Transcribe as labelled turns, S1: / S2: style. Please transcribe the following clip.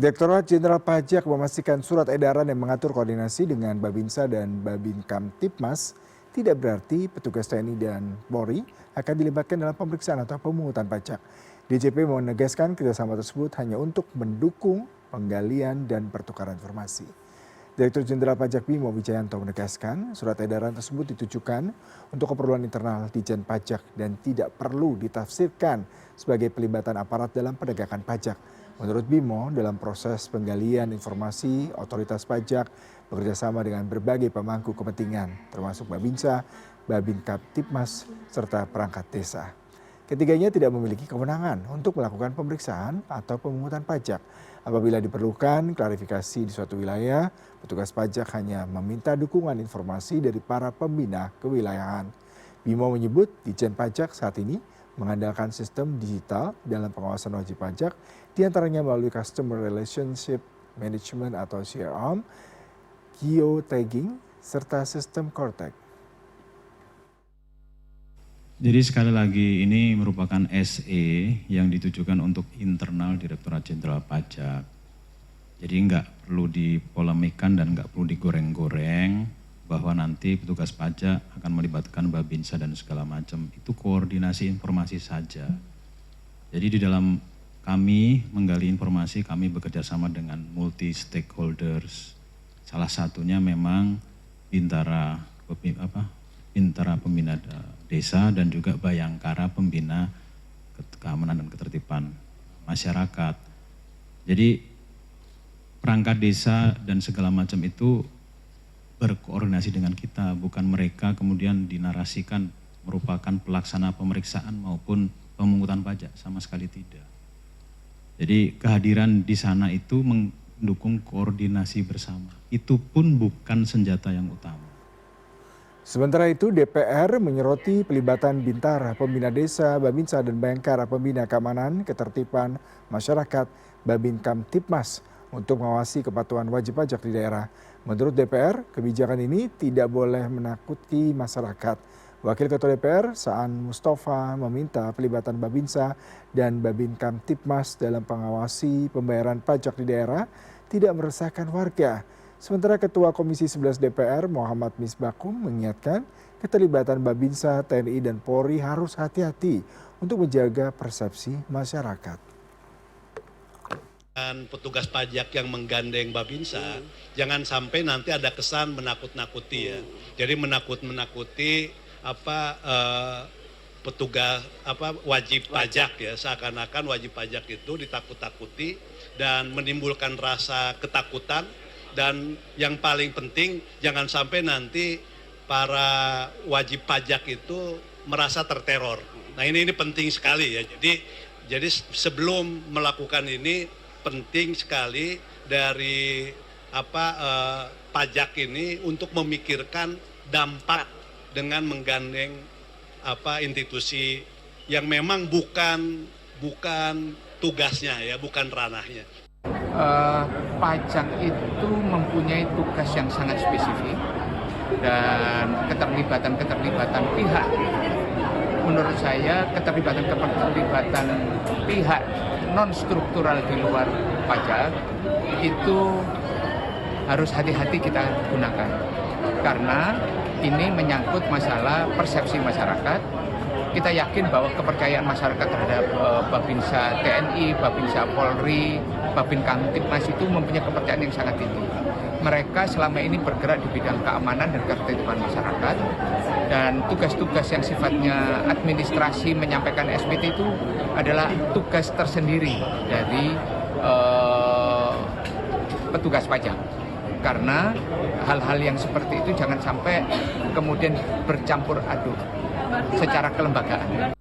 S1: Direktorat Jenderal Pajak memastikan surat edaran yang mengatur koordinasi dengan Babinsa dan Babinkamtibmas tidak berarti petugas TNI dan Polri akan dilibatkan dalam pemeriksaan atau pemungutan pajak. DJP menegaskan kerjasama tersebut hanya untuk mendukung penggalian dan pertukaran informasi. Direktur Jenderal Pajak Bimo Wijayanto menegaskan surat edaran tersebut ditujukan untuk keperluan internal Ditjen Pajak dan tidak perlu ditafsirkan sebagai pelibatan aparat dalam penegakan pajak. Menurut Bimo, dalam proses penggalian informasi, otoritas pajak bekerjasama dengan berbagai pemangku kepentingan, termasuk Babinsa, Babinkamtibmas, serta perangkat desa. Ketiganya tidak memiliki kewenangan untuk melakukan pemeriksaan atau pemungutan pajak. Apabila diperlukan klarifikasi di suatu wilayah, petugas pajak hanya meminta dukungan informasi dari para pembina kewilayahan. Bimo menyebut Ditjen Pajak saat ini mengandalkan sistem digital dalam pengawasan wajib pajak, diantaranya melalui Customer Relationship Management atau CRM, geotagging, serta sistem Cortex.
S2: Jadi sekali lagi ini merupakan SE yang ditujukan untuk internal Direktorat Jenderal Pajak. Jadi nggak perlu dipolemikan dan nggak perlu digoreng-goreng bahwa nanti petugas pajak akan melibatkan Babinsa dan segala macam. Itu koordinasi informasi saja. Jadi di dalam kami menggali informasi, kami bekerja sama dengan multi stakeholders. Salah satunya memang Bintara Pembina Desa dan juga Bayangkara Pembina Keamanan dan Ketertiban Masyarakat. Jadi perangkat desa dan segala macam itu berkoordinasi dengan kita, bukan mereka kemudian dinarasikan merupakan pelaksana pemeriksaan maupun pemungutan pajak, sama sekali tidak. Jadi kehadiran di sana itu mendukung koordinasi bersama, itu pun bukan senjata yang utama.
S1: Sementara itu DPR menyoroti pelibatan Bintara, Pembina Desa, Babinsa dan Bayangkara Pembina Keamanan, Ketertiban Masyarakat, Babinkamtibmas untuk mengawasi kepatuhan wajib pajak di daerah. Menurut DPR, kebijakan ini tidak boleh menakuti masyarakat. Wakil Ketua DPR, Saan Mustafa, meminta pelibatan Babinsa dan Babinkamtibmas dalam pengawasi pembayaran pajak di daerah tidak meresahkan warga. Sementara Ketua Komisi 11 DPR, Muhammad Misbakum, mengingatkan keterlibatan Babinsa, TNI, dan Polri harus hati-hati untuk menjaga persepsi masyarakat.
S3: Petugas pajak yang menggandeng Babinsa, jangan sampai nanti ada kesan menakut-nakuti ya. Jadi menakut-nakuti petugas wajib pajak ya, seakan-akan wajib pajak itu ditakut-takuti dan menimbulkan rasa ketakutan. Dan yang paling penting jangan sampai nanti para wajib pajak itu merasa terteror. Nah ini penting sekali ya. Jadi sebelum melakukan ini penting sekali dari pajak ini untuk memikirkan dampak dengan menggandeng institusi yang memang bukan tugasnya ya, bukan ranahnya.
S4: Pajak itu mempunyai tugas yang sangat spesifik dan keterlibatan pihak, menurut saya keterlibatan pihak non struktural di luar pajak itu harus hati-hati kita gunakan karena ini menyangkut masalah persepsi masyarakat. Kita yakin bahwa kepercayaan masyarakat terhadap Babinsa TNI, Babinsa Polri, Babinkamtibmas itu mempunyai kepercayaan yang sangat tinggi. Mereka selama ini bergerak di bidang keamanan dan ketertiban masyarakat, dan tugas-tugas yang sifatnya administrasi menyampaikan SPT itu adalah tugas tersendiri dari petugas pajak. Karena hal-hal yang seperti itu jangan sampai kemudian bercampur aduk secara kelembagaan.